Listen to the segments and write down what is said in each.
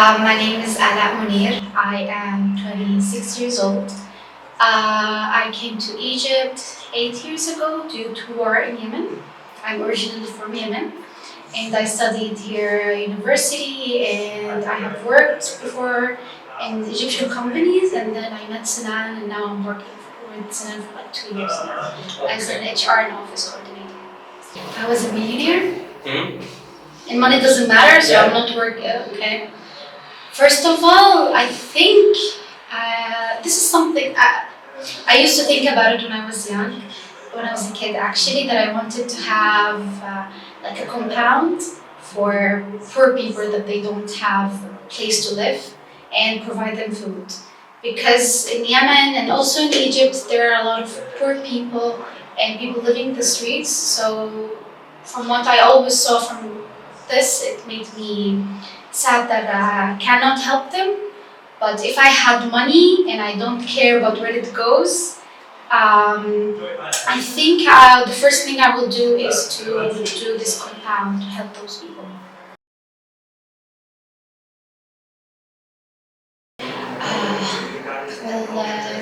My name is Alaa Muneer. I am 26 years old. I came to Egypt 8 years ago due to war in Yemen. I'm originally from Yemen and I studied here at university and I have worked before in Egyptian companies and then I met Sinan and now I'm working with Sinan for like 2 years now as an HR and office coordinator. I was a millionaire and money doesn't matter so I'm not working. Okay. First of all, I think this is something I used to think about it when I was young, when I was a kid actually, that I wanted to have like a compound for poor people that they don't have a place to live and provide them food. Because in Yemen and also in Egypt, there are a lot of poor people and people living in the streets. So from what I always saw from this, it made me sad that I cannot help them. But if I had money and I don't care about where it goes, I think the first thing I will do is to do this compound to help those people.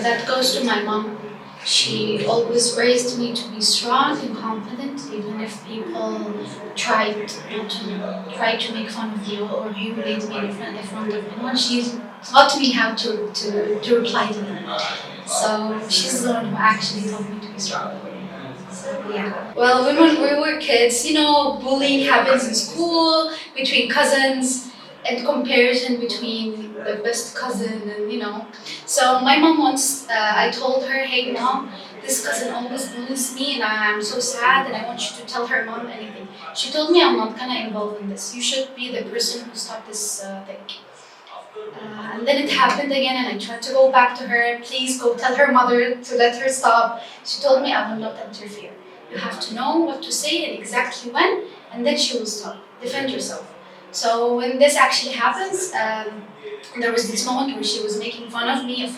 That goes to my mom. She always raised me to be strong and confident, even if people try to make fun of you or humiliate me in front of anyone. She taught me how to reply to them. So she's the one who actually taught me to be strong. So yeah. Well, when we were kids, bullying happens in school between cousins and comparison between the best cousin and. So my mom once, I told her, hey mom, this cousin always bullies me and I'm so sad and I want you to tell her mom anything. She told me I'm not gonna involve in this. You should be the person who stopped this thing. And then it happened again and I tried to go back to her, please go tell her mother to let her stop. She told me I will not interfere. You have to know what to say and exactly when, and then she will stop. Defend yourself. So when this actually happens, there was this moment where she was making fun of me of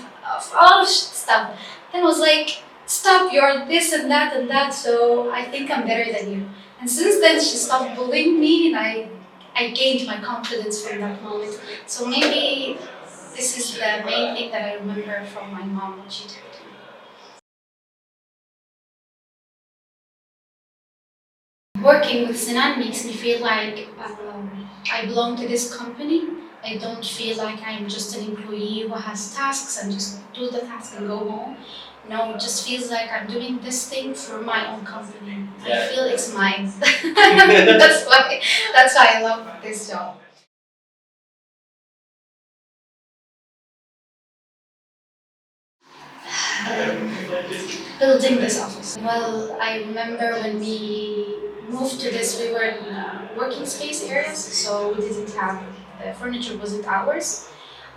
a lot of stuff. Then I was like, stop, you're this and that, so I think I'm better than you. And since then she stopped bullying me and I gained my confidence from that moment. So maybe this is the main thing that I remember from my mom, what she told me. Working with Sinan makes me feel like I belong to this company. I don't feel like I'm just an employee who has tasks and just do the task and go home. No, it just feels like I'm doing this thing for my own company. I feel it's mine. That's why I love this job. Building this office. Well, I remember when we moved to this, we were in working space areas, so we didn't have, the furniture wasn't ours.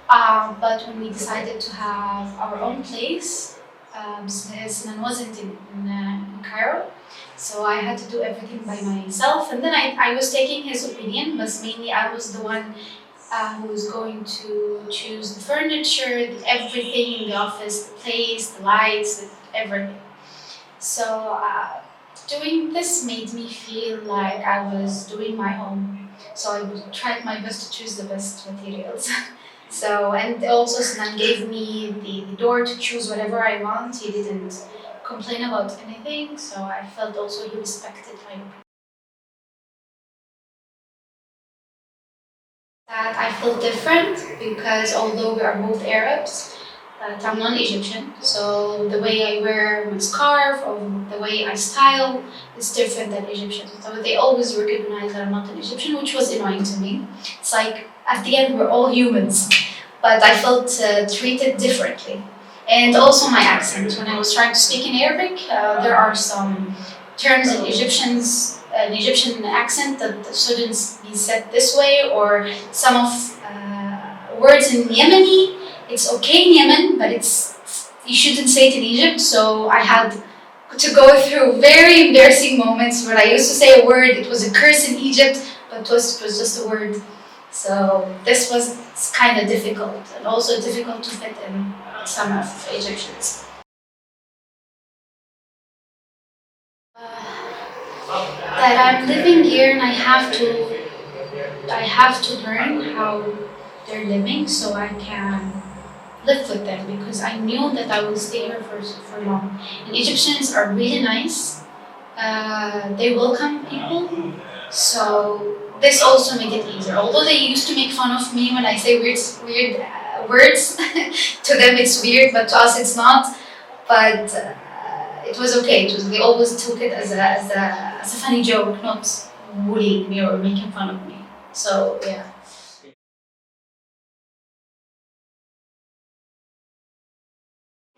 But when we decided to have our own place, Sinan wasn't in Cairo, so I had to do everything by myself. And then I was taking his opinion, but mainly I was the one who was going to choose the furniture, everything in the office, the place, the lights, everything. So doing this made me feel like I was doing my home. So I would try my best to choose the best materials. So, and also Sinan gave me the door to choose whatever I want. He didn't complain about anything, so I felt also he respected my opinion. That I feel different because although we are both Arabs, but I'm non-Egyptian, so the way I wear my scarf or the way I style is different than Egyptians. So they always recognize that I'm not an Egyptian, which was annoying to me. It's like at the end we're all humans, but I felt treated differently. And also my accent. When I was trying to speak in Arabic, there are some terms in an Egyptian accent that shouldn't be said this way, or some of words in Yemeni. It's okay in Yemen, but you shouldn't say it in Egypt. So I had to go through very embarrassing moments when I used to say a word. It was a curse in Egypt, but it was just a word. So this was kind of difficult, and also difficult to fit in some of Egyptians. That I'm living here and I have to learn how they're living, so I can live with them because I knew that I will stay here for long. And Egyptians are really nice. They welcome people, so this also made it easier. Although they used to make fun of me when I say weird words, to them it's weird, but to us it's not. But it was okay. They always took it as a funny joke, not bullying me or making fun of me. So yeah.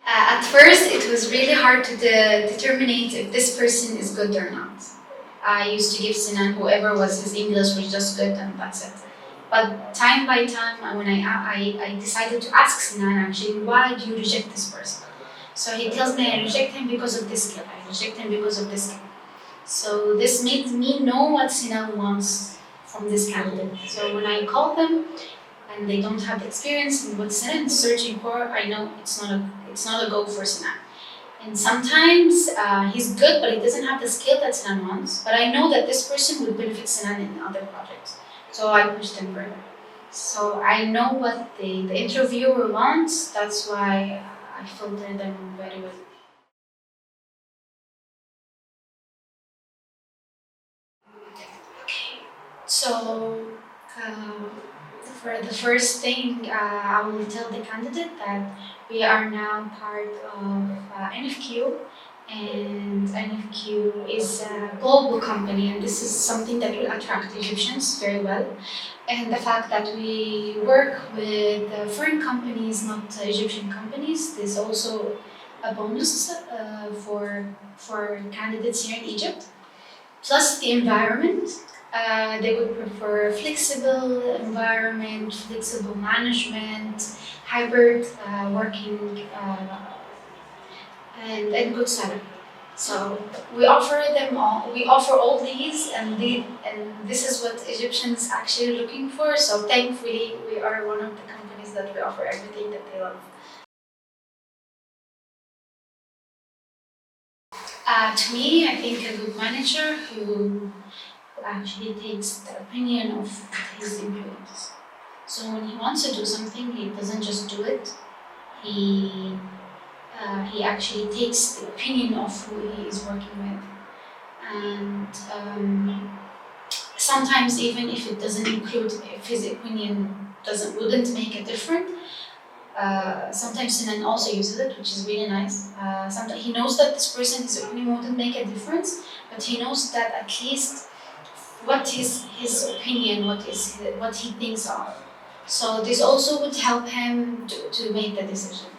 At first, it was really hard to determine if this person is good or not. I used to give Sinan whoever was his English was just good and that's it. But time by time, when I decided to ask Sinan actually, why do you reject this person? So he tells me I reject him because of this skill. I reject him because of this skill. So this made me know what Sinan wants from this candidate. So when I call them and they don't have the experience in what Sinan is searching for, I know it's not a go for Sinan. And sometimes he's good, but he doesn't have the skill that Sinan wants. But I know that this person would benefit Sinan in other projects, so I pushed him further. So I know what the interviewer wants. That's why I filter them very well. So, for the first thing, I will tell the candidate that we are now part of NFQ, and NFQ is a global company, and this is something that will attract Egyptians very well. And the fact that we work with foreign companies, not Egyptian companies, is also a bonus for candidates here in Egypt. Plus the environment. They would prefer flexible environment, flexible management, hybrid working, and good salary. So we offer them all. We offer all these, and this is what Egyptians actually looking for. So thankfully, we are one of the companies that we offer everything that they love. To me, I think a good manager who actually takes the opinion of his employees. So when he wants to do something, he doesn't just do it. He actually takes the opinion of who he is working with, and sometimes even if it doesn't include, if his opinion wouldn't make a difference. Sometimes Sinan also uses it, which is really nice. Sometimes he knows that this person, his opinion wouldn't make a difference, but he knows that at least what is his opinion, what he thinks of. So this also would help him to make the decision.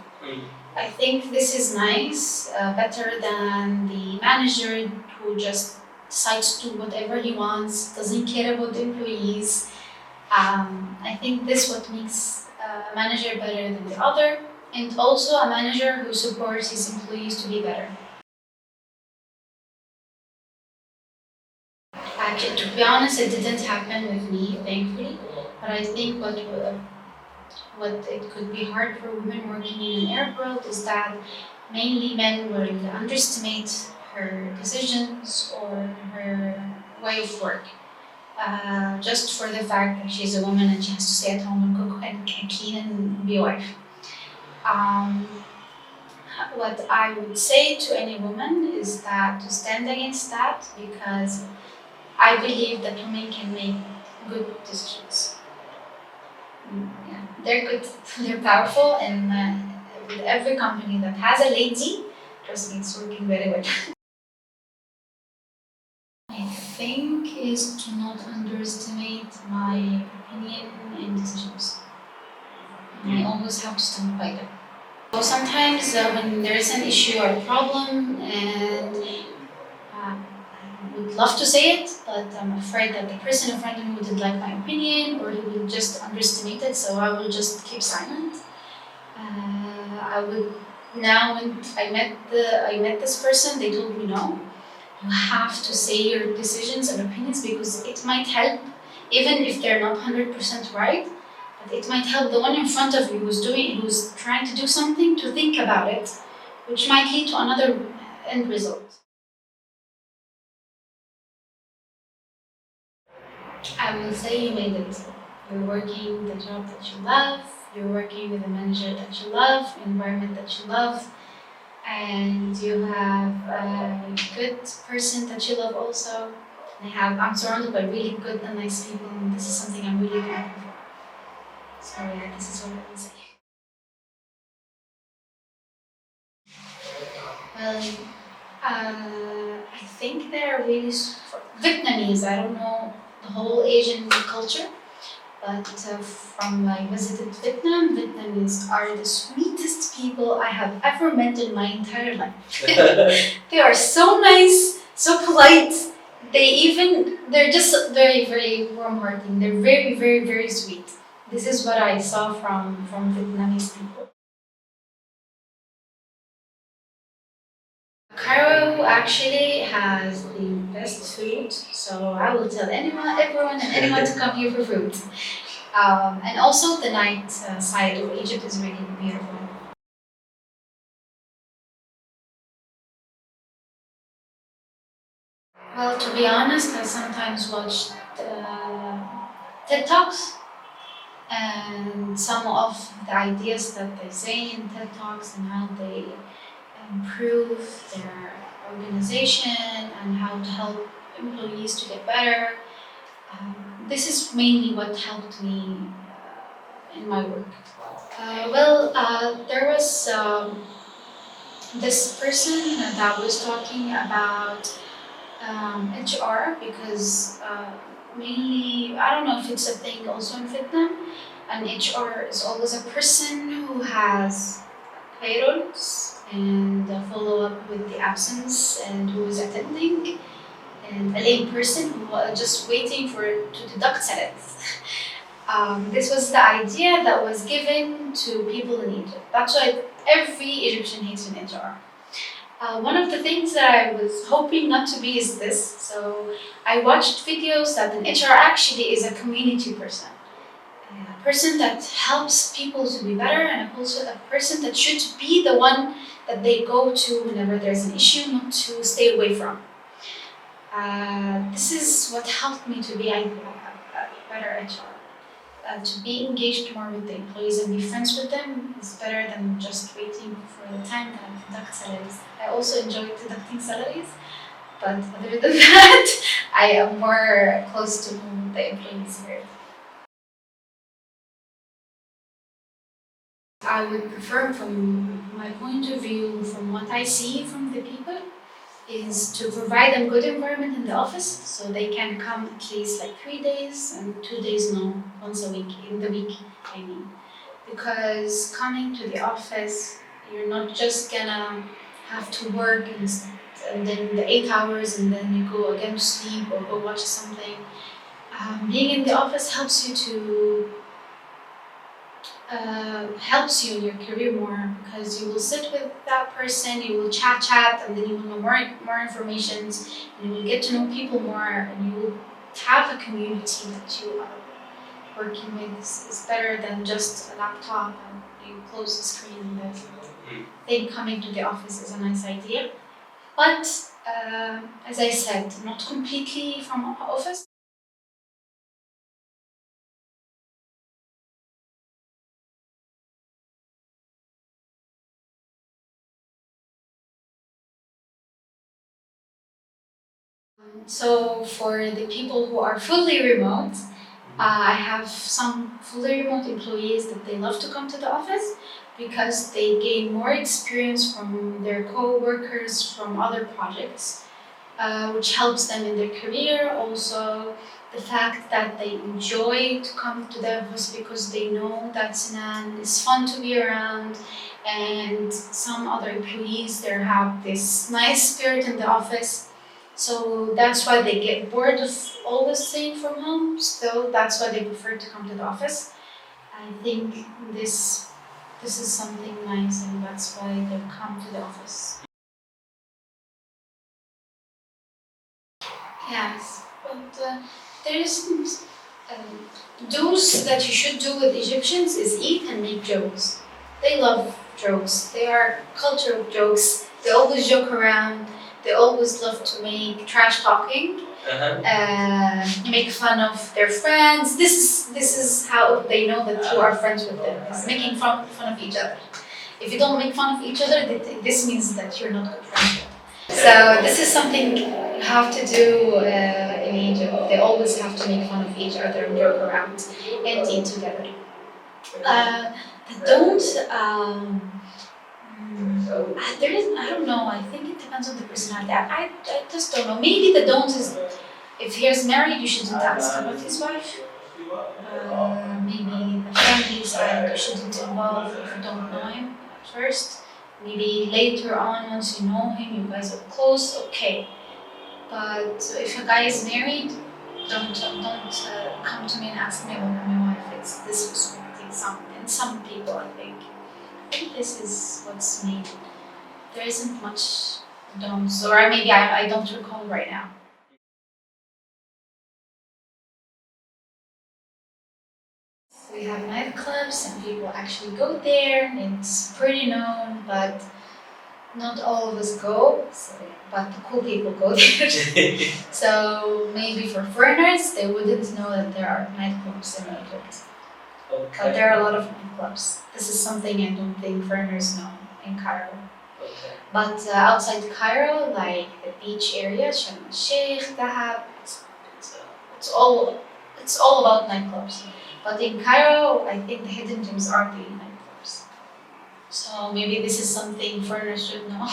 I think this is nice, better than the manager who just decides to do whatever he wants, doesn't care about the employees. I think this what makes a manager better than the other, and also a manager who supports his employees to be better. Actually, to be honest, it didn't happen with me, thankfully. But I think what it could be hard for women working in an Arab world is that mainly men will underestimate her decisions or her way of work. Just for the fact that she's a woman and she has to stay at home and cook and clean and be a wife. Um, what I would say to any woman is that to stand against that, because I believe that women can make good decisions. Yeah, they're good, they're powerful, and with every company that has a lady, trust me, it's working very well. I think is to not underestimate my opinion and decisions. I always have to stand by them. So sometimes when there is an issue or a problem, and I would love to say it, but I'm afraid that the person in front of me wouldn't like my opinion, or he will just underestimate it, so I will just keep silent. I would now when I met this person, they told me no. You have to say your decisions and opinions because it might help, even if they're not 100% right. But it might help the one in front of you who's trying to do something to think about it, which might lead to another end result. I will say you made it. You're working the job that you love. You're working with a manager that you love, an environment that you love, and you have a good person that you love also. I'm surrounded by really good and nice people, and this is something I'm really thankful for. So yeah, this is what I would say. Well, I think they're really Vietnamese. I don't know the whole Asian culture, but from I visited Vietnam, Vietnamese are the sweetest people I have ever met in my entire life. They are so nice, so polite. They're just very, very warm-hearted. They're very, very, very sweet. This is what I saw from Vietnamese people. Cairo actually has the best food, so I will tell everyone and anyone to come here for food. And also the night side of Egypt is really beautiful. Well, to be honest, I sometimes watch TED Talks and some of the ideas that they say in TED Talks and how they improve their organization and how to help employees to get better. This is mainly what helped me in my work. There was this person that was talking about HR because mainly, I don't know if it's a thing also in Vietnam, and HR is always a person who has payrolls and follow up with the absence and who is attending, and a lame person who was just waiting for to deduct salaries. This was the idea that was given to people in Egypt. That's why every Egyptian hates an HR. One of the things that I was hoping not to be is this. So I watched videos that an HR actually is a community person. A person that helps people to be better, and also a person that should be the one that they go to whenever there's an issue, not to stay away from. This is what helped me to be a better HR. To be engaged more with the employees and be friends with them is better than just waiting for the time that I deduct salaries. I also enjoy deducting salaries, but other than that, I am more close to the employees here. I would prefer, from my point of view, from what I see from the people, is to provide them good environment in the office so they can come at least like 3 days and 2 days no, once a week, in the week, I mean. Because coming to the office, you're not just gonna have to work and then the 8 hours and then you go again to sleep or go watch something. Being in the office helps you in your career more, because you will sit with that person, you will chat, and then you will know more information, and you will get to know people more, and you will have a community that you are working with. Is better than just a laptop and you close the screen and that's it. I think coming to the office is a nice idea, but as I said, not completely from office. So for the people who are fully remote, I have some fully remote employees that they love to come to the office because they gain more experience from their co-workers from other projects, which helps them in their career. Also, the fact that they enjoy to come to the office because they know that Sinan is fun to be around, and some other employees there have this nice spirit in the office. So that's why they get bored of always staying from home. So that's why they prefer to come to the office. I think this is something nice, and that's why they come to the office. Yes, but there isn't. Those that you should do with Egyptians is eat and make jokes. They love jokes. They are culture of jokes. They always joke around. They always love to make trash talking. make fun of their friends. This is how they know that you are friends with them. Is making fun of each other. If you don't make fun of each other, this means that you're not good friends. So this is something you have to do in Egypt. They always have to make fun of each other and joke around and eat together. The don't. There is. I don't know. I think it depends on the personality. I just don't know. Maybe the don't is if he is married, you shouldn't ask about his wife. Maybe the family side, you shouldn't involve if you don't know him at first. Maybe later on, once you know him, you guys are close, okay. But if a guy is married, don't come to me and ask me about my wife. It's disrespecting some people, I think. I think this is what's made. There isn't much don'ts, or maybe I don't recall right now. We have nightclubs and people actually go there. It's pretty known, but not all of us go. So, but the cool people go there. So maybe for foreigners, they wouldn't know that there are nightclubs in Egypt. Okay. But there are a lot of nightclubs. This is something I don't think foreigners know in Cairo. Okay. But outside Cairo, like the beach area, Sharm el-Sheikh, Dahab, it's all about nightclubs. But in Cairo, I think the hidden gems are the nightclubs. So maybe this is something foreigners should know.